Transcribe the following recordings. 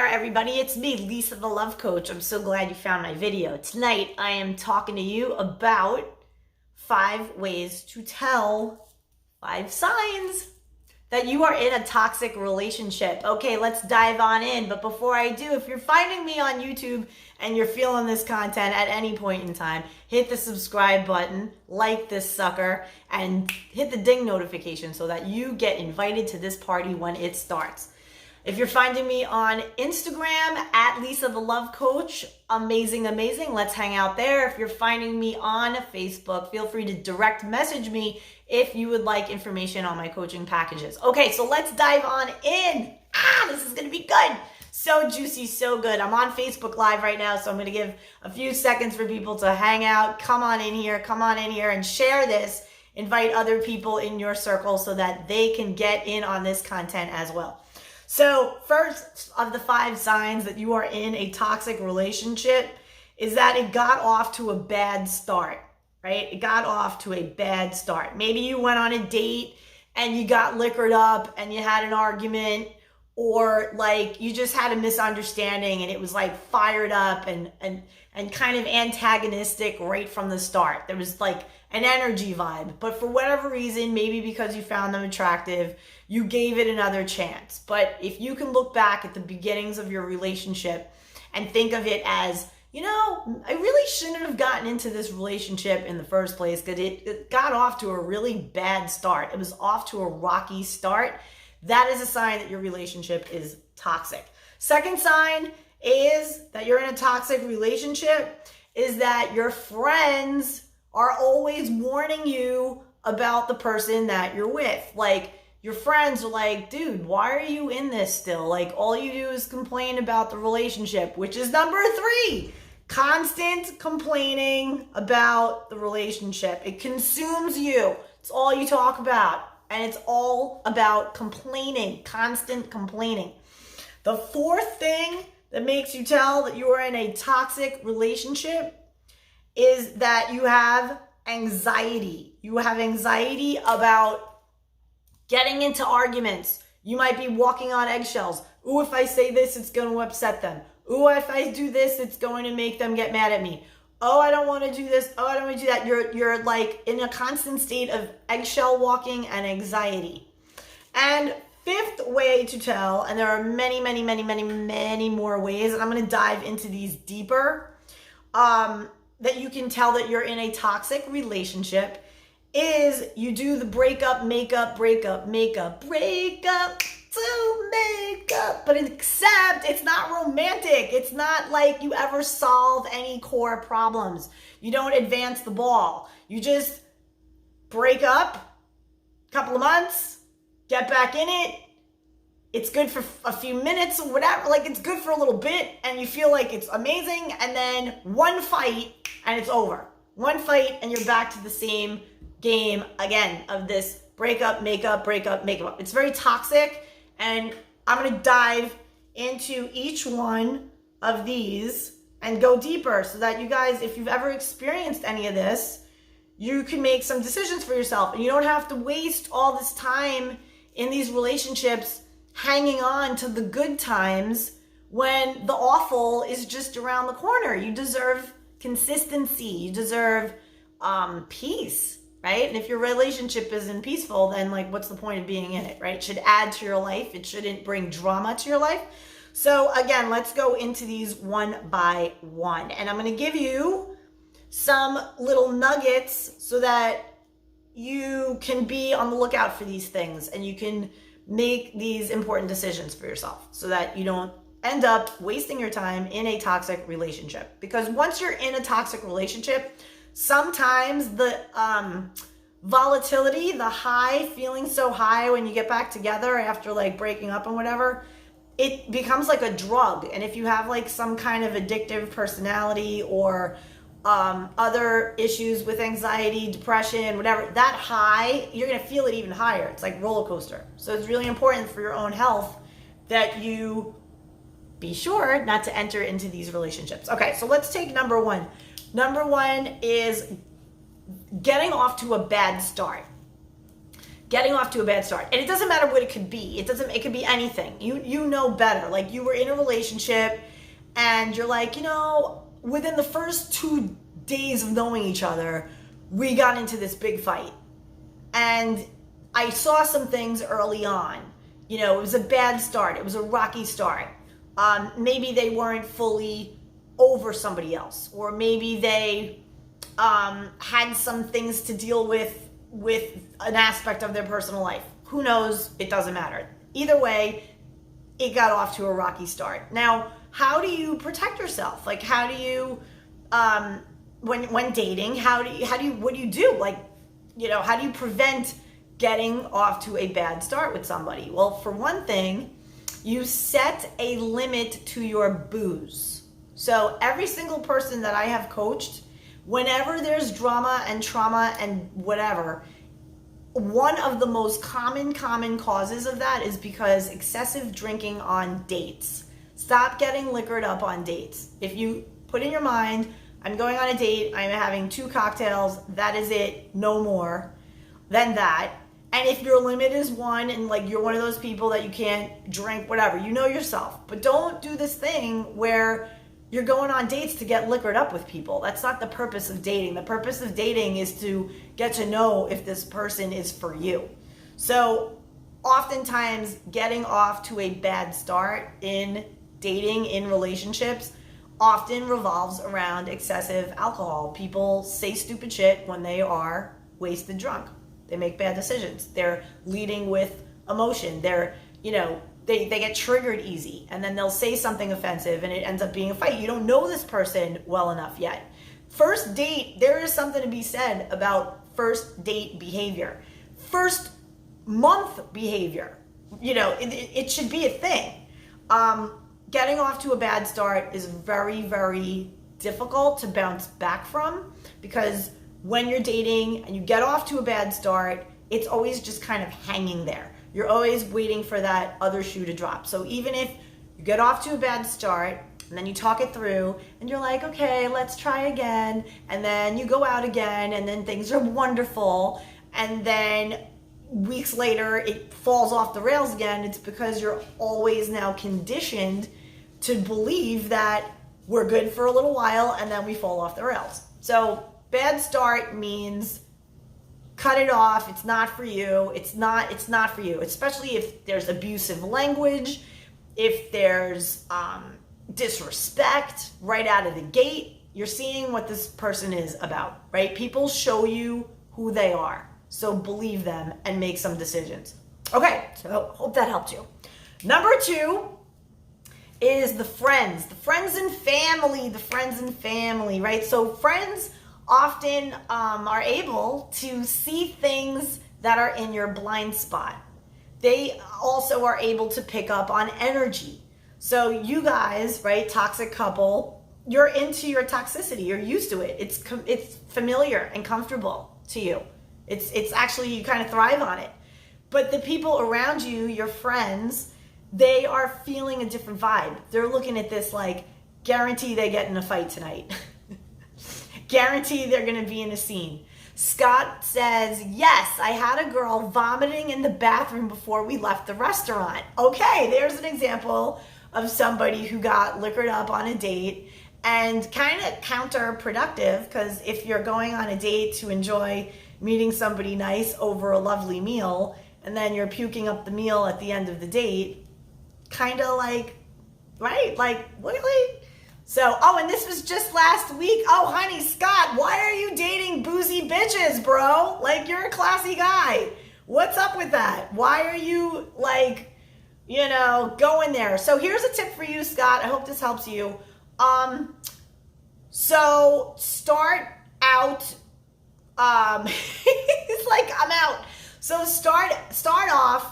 there, everybody. It's me, Lisa the Love Coach. I'm so glad you found my video. Tonight, I am talking to you about 5 ways to tell, 5 signs that you are in a toxic relationship. Okay, let's dive on in. But before I do, if you're finding me on YouTube and you're feeling this content at any point in time, hit the subscribe button, like this sucker, and hit the ding notification so that you get invited to this party when it starts. If you're finding me on Instagram at Lisa the Love Coach, amazing. Let's hang out there. If you're finding me on Facebook, feel free to direct message me if you would like information on my coaching packages. Okay, so let's dive on in. This is gonna be good. So juicy, so good. I'm on Facebook Live right now, so I'm gonna give a few seconds for people to hang out. Come on in here and share this. Invite other people in your circle so that they can get in on this content as well. So first of the 5 signs that you are in a toxic relationship is that it got off to a bad start, right? It got off to a bad start. Maybe you went on a date and you got liquored up and you had an argument, or like you just had a misunderstanding and it was like fired up and kind of antagonistic right from the start. There was like an energy vibe, but for whatever reason, maybe because you found them attractive, you gave it another chance. But if you can look back at the beginnings of your relationship and think of it as, you know, I really shouldn't have gotten into this relationship in the first place because it got off to a really bad start. It was off to a rocky start. That is a sign that your relationship is toxic. Second sign is that you're in a toxic relationship is that your friends are always warning you about the person that you're with. Like, your friends are like, dude, why are you in this still? Like, all you do is complain about the relationship, which is number 3. Constant complaining about the relationship. It consumes you. It's all you talk about. And it's all about complaining, constant complaining. The 4th thing that makes you tell that you are in a toxic relationship is that you have anxiety. You have anxiety about getting into arguments. You might be walking on eggshells. Ooh, if I say this, it's going to upset them. Ooh, if I do this, it's going to make them get mad at me. Oh, I don't want to do this. Oh, I don't want to do that. You're like in a constant state of eggshell walking and anxiety. And 5th way to tell, and there are many more ways, and I'm going to dive into these deeper, that you can tell that you're in a toxic relationship is you do the breakup, makeup, breakup, makeup, breakup to makeup, but except it's not romantic. It's not like you ever solve any core problems. You don't advance the ball. You just break up, couple of months, get back in it. It's good for a few minutes or whatever. Like, it's good for a little bit and you feel like it's amazing. And then one fight and it's over. One fight and you're back to the same game again of this breakup, makeup, breakup, makeup. It's very toxic, and I'm going to dive into each one of these and go deeper so that you guys, if you've ever experienced any of this, you can make some decisions for yourself and you don't have to waste all this time in these relationships hanging on to the good times when the awful is just around the corner. You deserve consistency. You deserve peace. Right? And if your relationship isn't peaceful, then like, what's the point of being in it, right? It should add to your life. It shouldn't bring drama to your life. So again, let's go into these one by one. And I'm going to give you some little nuggets so that you can be on the lookout for these things and you can make these important decisions for yourself so that you don't end up wasting your time in a toxic relationship. Because once you're in a toxic relationship, sometimes the volatility, the high, feeling so high when you get back together after like breaking up and whatever, it becomes like a drug. And if you have like some kind of addictive personality or other issues with anxiety, depression, whatever, that high, you're going to feel it even higher. It's like roller coaster. So it's really important for your own health that you be sure not to enter into these relationships. Okay, so let's take number 1. Number 1 is getting off to a bad start. getting off to a bad start. And it doesn't matter what it could be. It could be anything. You know better. Like you were in a relationship and you're like, within the first 2 days of knowing each other, we got into this big fight. And I saw some things early on. It was a bad start. It was a rocky start. Maybe they weren't fully over somebody else, or maybe they had some things to deal with an aspect of their personal life. Who knows? It doesn't matter. Either way, it got off to a rocky start. Now, how do you protect yourself? Like, how do you, when dating, what do you do? Like, how do you prevent getting off to a bad start with somebody? Well, for one thing, you set a limit to your booze. So every single person that I have coached, whenever there's drama and trauma and whatever, one of the most common causes of that is because excessive drinking on dates. Stop getting liquored up on dates. If you put in your mind, I'm going on a date, I'm having 2 cocktails, that is it, no more than that. And if your limit is 1 and like you're one of those people that you can't drink, whatever, you know yourself. But don't do this thing where you're going on dates to get liquored up with people. That's not the purpose of dating. The purpose of dating is to get to know if this person is for you. So oftentimes getting off to a bad start in dating, in relationships, often revolves around excessive alcohol. People say stupid shit when they are wasted drunk. They make bad decisions. They're leading with emotion. They're, they get triggered easy, and then they'll say something offensive and it ends up being a fight. You don't know this person well enough yet. First date, there is something to be said about first date behavior. First month behavior, it should be a thing. Getting off to a bad start is very, very difficult to bounce back from, because when you're dating and you get off to a bad start, it's always just kind of hanging there. You're always waiting for that other shoe to drop. So even if you get off to a bad start and then you talk it through and you're like, okay, let's try again. And then you go out again and then things are wonderful. And then weeks later, it falls off the rails again. It's because you're always now conditioned to believe that we're good for a little while and then we fall off the rails. So bad start means cut it off. It's not for you. It's not for you, especially if there's abusive language, if there's disrespect right out of the gate. You're seeing what this person is about, right? People show you who they are. So believe them and make some decisions. Okay, so hope that helped you. Number 2 is the friends and family, right? So friends often are able to see things that are in your blind spot. They also are able to pick up on energy. So you guys, right, toxic couple, you're into your toxicity. You're used to it. It's familiar and comfortable to you. It's actually, you kind of thrive on it. But the people around you, your friends, they are feeling a different vibe. They're looking at this like, guarantee they get in a fight tonight. Guarantee they're going to be in a scene. Scott says, yes, I had a girl vomiting in the bathroom before we left the restaurant. Okay, there's an example of somebody who got liquored up on a date, and kind of counterproductive, because if you're going on a date to enjoy meeting somebody nice over a lovely meal, and then you're puking up the meal at the end of the date, kind of like, right? Like, really? So, and this was just last week. Oh, honey, Scott, why are you dating boozy bitches, bro? Like, you're a classy guy. What's up with that? Why are you, like, going there? So here's a tip for you, Scott. I hope this helps you. So start out, it's like, I'm out. So start off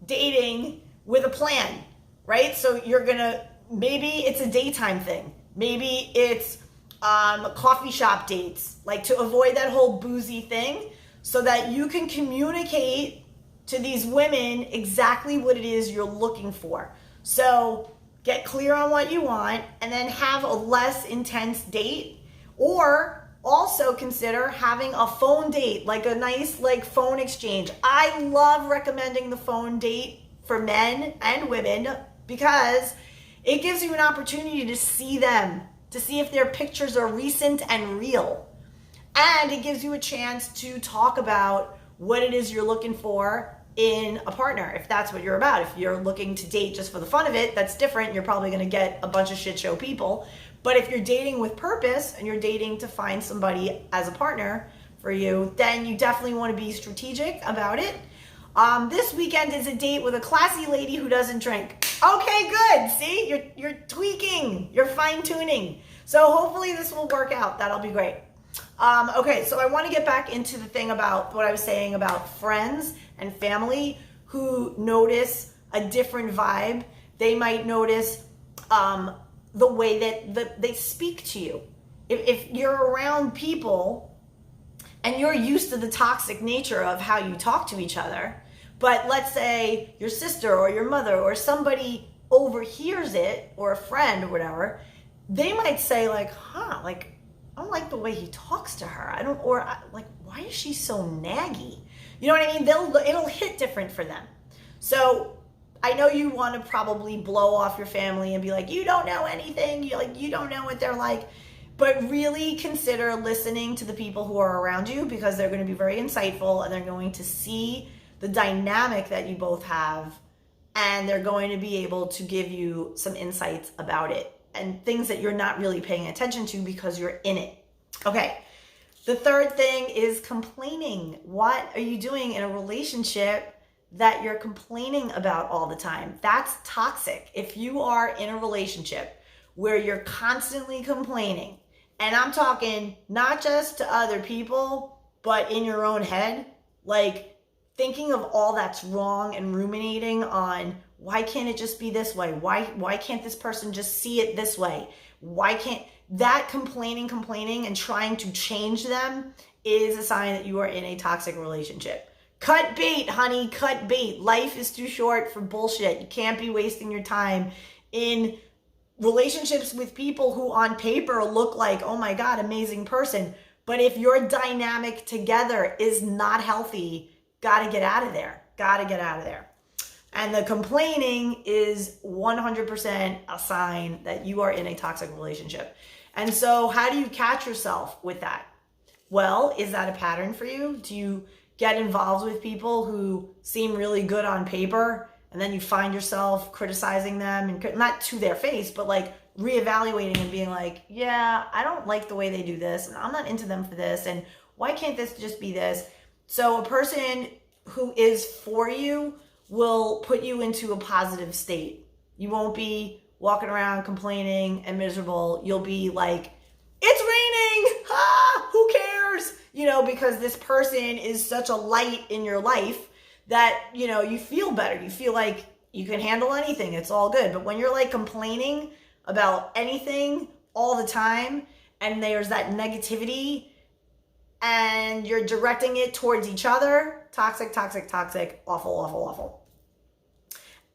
dating with a plan, right? So maybe it's a daytime thing. Maybe it's coffee shop dates, like to avoid that whole boozy thing, so that you can communicate to these women exactly what it is you're looking for. So get clear on what you want, and then have a less intense date, or Also consider having a phone date, like a nice like phone exchange. I love recommending the phone date for men and women because it gives you an opportunity to see them, to see if their pictures are recent and real. And it gives you a chance to talk about what it is you're looking for in a partner, if that's what you're about. If you're looking to date just for the fun of it, that's different. You're probably going to get a bunch of shit show people. But if you're dating with purpose and you're dating to find somebody as a partner for you, then you definitely want to be strategic about it. This weekend is a date with a classy lady who doesn't drink. Okay, good. See, you're tweaking, you're fine tuning. So hopefully this will work out. That'll be great. Okay, so I want to get back into the thing about what I was saying about friends and family who notice a different vibe. They might notice the way that they speak to you. If you're around people and you're used to the toxic nature of how you talk to each other, but let's say your sister or your mother or somebody overhears it, or a friend or whatever, they might say like, like, I don't like the way he talks to her. Like, why is she so naggy? You know what I mean? It'll hit different for them. So I know you want to probably blow off your family and be like, you don't know anything. You don't know what they're like. But really consider listening to the people who are around you, because they're going to be very insightful and they're going to see the dynamic that you both have, and they're going to be able to give you some insights about it and things that you're not really paying attention to because you're in it. Okay. The third thing is complaining. What are you doing in a relationship that you're complaining about all the time? That's toxic. If you are in a relationship where you're constantly complaining, and I'm talking not just to other people, but in your own head, like thinking of all that's wrong and ruminating on, why can't it just be this way? Why can't this person just see it this way? Why can't that complaining and trying to change them is a sign that you are in a toxic relationship. Cut bait, honey, cut bait. Life is too short for bullshit. You can't be wasting your time in relationships with people who on paper look like, oh my God, amazing person. But if your dynamic together is not healthy, gotta get out of there. Gotta get out of there. And the complaining is 100% a sign that you are in a toxic relationship. And so how do you catch yourself with that? Well, is that a pattern for you? Do you get involved with people who seem really good on paper, and then you find yourself criticizing them, and not to their face, but like reevaluating and being like, yeah, I don't like the way they do this, and I'm not into them for this, and why can't this just be this? So a person who is for you will put you into a positive state. You won't be walking around complaining and miserable. You'll be like, it's raining, who cares? Because this person is such a light in your life that, you feel better. You feel like you can handle anything. It's all good. But when you're like complaining about anything all the time, and there's that negativity, and you're directing it towards each other, toxic, awful.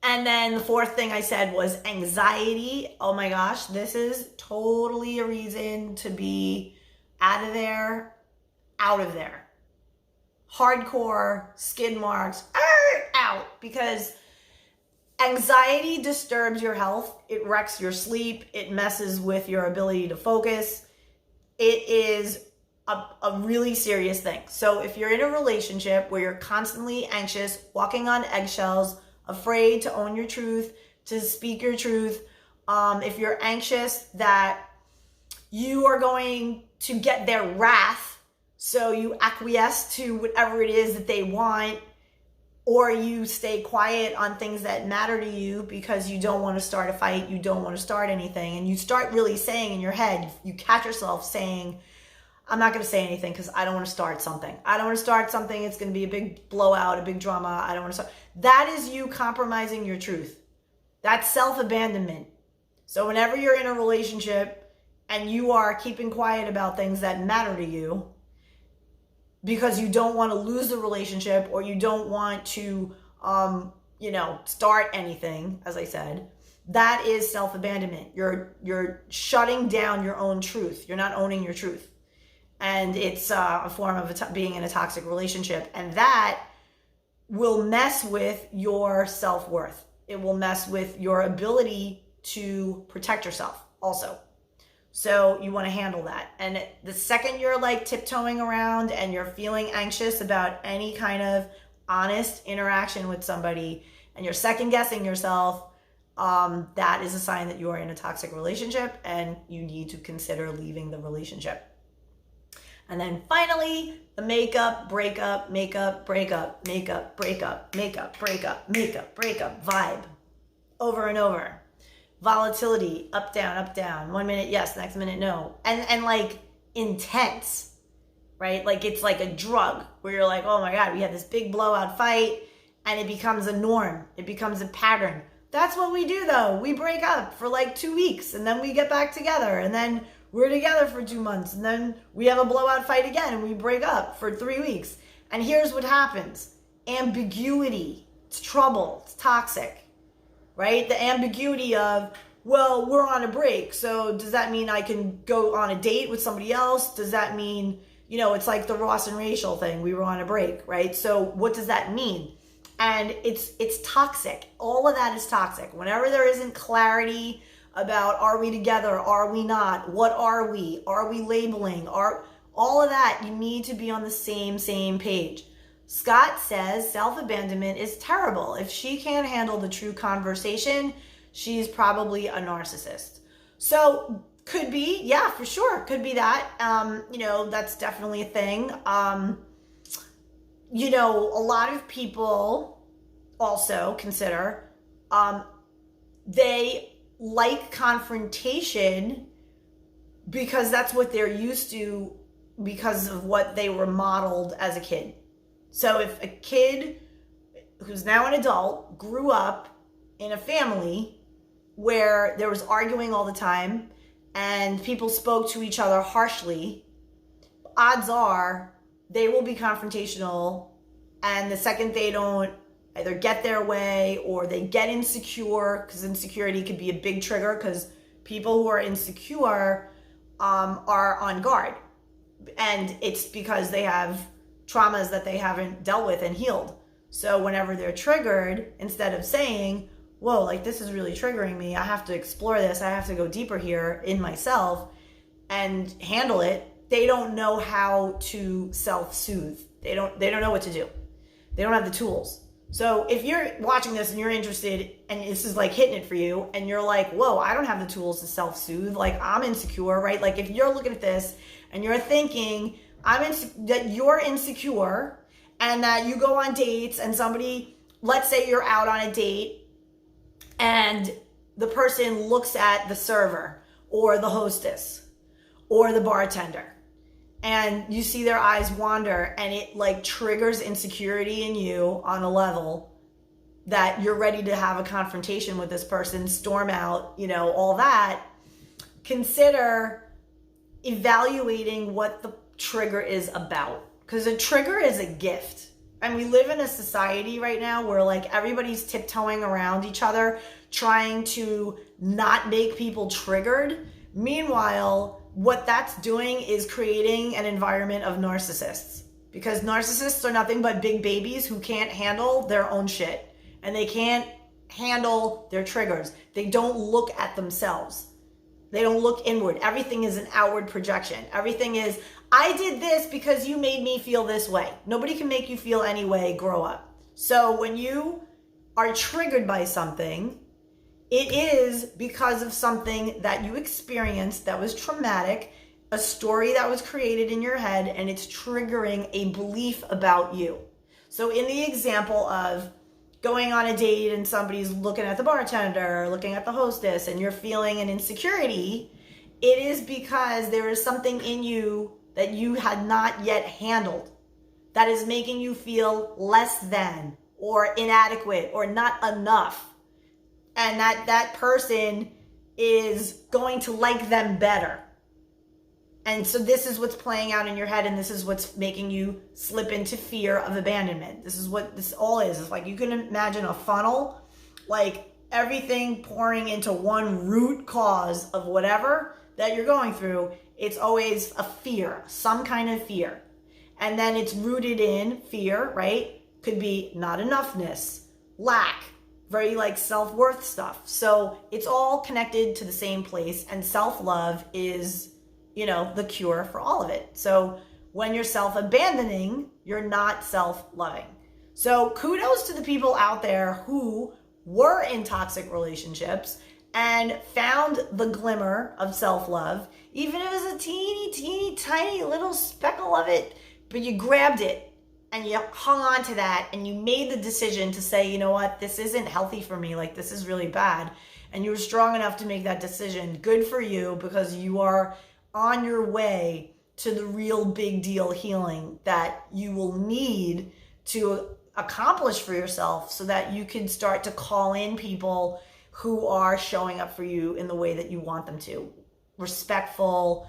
And then the fourth thing I said was anxiety. Oh my gosh, this is totally a reason to be out of there. Hardcore, skid marks, out. Because anxiety disturbs your health. It wrecks your sleep. It messes with your ability to focus. It is a really serious thing. So if you're in a relationship where you're constantly anxious, walking on eggshells, afraid to own your truth, to speak your truth, if you're anxious that you are going to get their wrath, so you acquiesce to whatever it is that they want, or you stay quiet on things that matter to you because you don't want to start a fight, you don't want to start anything, and you start really saying in your head, you catch yourself saying, I'm not going to say anything because I don't want to start something. It's going to be a big blowout, a big drama. I don't want to start. That is you compromising your truth. That's self-abandonment. So whenever you're in a relationship and you are keeping quiet about things that matter to you because you don't want to lose the relationship, or you don't want to, start anything, as I said, that is self-abandonment. You're shutting down your own truth. You're not owning your truth. And it's a form of being in a toxic relationship. And that will mess with your self-worth. It will mess with your ability to protect yourself also. So you want to handle that. And the second you're like tiptoeing around and you're feeling anxious about any kind of honest interaction with somebody and you're second guessing yourself, that is a sign that you are in a toxic relationship and you need to consider leaving the relationship. And then finally, the makeup, breakup, makeup, breakup, makeup, breakup, makeup, breakup, makeup, breakup vibe over and over. Volatility, up, down, 1 minute yes, next minute no. And like intense, right? Like it's like a drug where you're like, oh my God, we had this big blowout fight and it becomes a norm. It becomes a pattern. That's what we do though. We break up for like 2 weeks and then we get back together and then we're together for 2 months and then we have a blowout fight again and we break up for 3 weeks. And here's what happens. Ambiguity. It's trouble. It's toxic, right? The ambiguity of, well, we're on a break. So does that mean I can go on a date with somebody else? Does that mean, it's like the Ross and Rachel thing. We were on a break, right? So what does that mean? And it's toxic. All of that is toxic. Whenever there isn't clarity about are we together, are we not, what are we labeling, all of that, you need to be on the same page. Scott says self-abandonment is terrible. If she can't handle the true conversation, she's probably a narcissist. So could be, yeah, for sure, could be that. That's definitely a thing. A lot of people also consider they like confrontation because that's what they're used to because of what they were modeled as a kid. So if a kid who's now an adult grew up in a family where there was arguing all the time and people spoke to each other harshly, odds are they will be confrontational, and the second they don't either get their way or they get insecure, because insecurity could be a big trigger because people who are insecure are on guard. And it's because they have traumas that they haven't dealt with and healed. So whenever they're triggered, instead of saying, whoa, like this is really triggering me, I have to explore this, I have to go deeper here in myself and handle it, they don't know how to self-soothe. They don't know what to do. They don't have the tools. So if you're watching this and you're interested and this is like hitting it for you and you're like, whoa, I don't have the tools to self-soothe, like I'm insecure, right? Like if you're looking at this and you're thinking that you're insecure and that you go on dates and somebody, let's say you're out on a date and the person looks at the server or the hostess or the bartender and you see their eyes wander and it like triggers insecurity in you on a level that you're ready to have a confrontation with this person, storm out, all that. Consider evaluating what the trigger is about, because a trigger is a gift. And we live in a society right now where like everybody's tiptoeing around each other, trying to not make people triggered. Meanwhile, what that's doing is creating an environment of narcissists, because narcissists are nothing but big babies who can't handle their own shit and they can't handle their triggers. They don't look at themselves. They don't look inward. Everything is an outward projection. Everything is, I did this because you made me feel this way. Nobody can make you feel any way. Grow up. So when you are triggered by something, it is because of something that you experienced that was traumatic, a story that was created in your head, and it's triggering a belief about you. So in the example of going on a date and somebody's looking at the bartender or looking at the hostess and you're feeling an insecurity, it is because there is something in you that you had not yet handled that is making you feel less than or inadequate or not enough. And that person is going to like them better. And so this is what's playing out in your head, and this is what's making you slip into fear of abandonment. This is what this all is. It's like you can imagine a funnel, like everything pouring into one root cause of whatever that you're going through it's always a fear, some kind of fear. And then it's rooted in fear, right? Could be not enoughness, lack, very like self-worth stuff. So it's all connected to the same place, and self-love is, the cure for all of it. So when you're self-abandoning, you're not self-loving. So kudos to the people out there who were in toxic relationships and found the glimmer of self-love, even if it was a teeny tiny little speckle of it, but you grabbed it and you hung on to that and you made the decision to say, you know what, this isn't healthy for me, like this is really bad. And you were strong enough to make that decision. Good for you, because you are on your way to the real big deal healing that you will need to accomplish for yourself, so that you can start to call in people who are showing up for you in the way that you want them to. Respectful,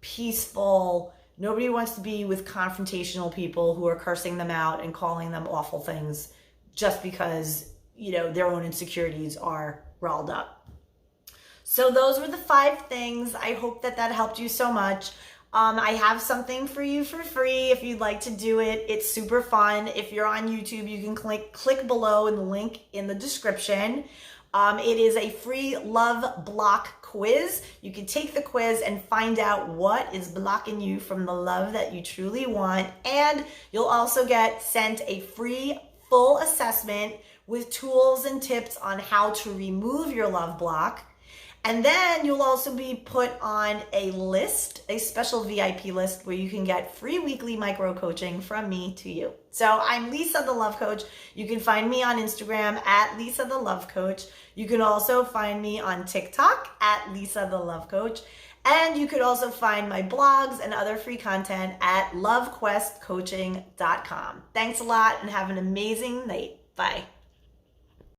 peaceful. Nobody wants to be with confrontational people who are cursing them out and calling them awful things just because, their own insecurities are riled up. So those were the 5 things. I hope that helped you so much. I have something for you for free if you'd like to do it. It's super fun. If you're on YouTube, you can click below in the link in the description. It is a free love block quiz. You can take the quiz and find out what is blocking you from the love that you truly want. And you'll also get sent a free full assessment with tools and tips on how to remove your love block. And then you'll also be put on a list, a special VIP list, where you can get free weekly micro coaching from me to you. So I'm Lisa the Love Coach. You can find me on Instagram at Lisa the Love Coach. You can also find me on TikTok at Lisa the Love Coach. And you could also find my blogs and other free content at LoveQuestCoaching.com. Thanks a lot and have an amazing night. Bye.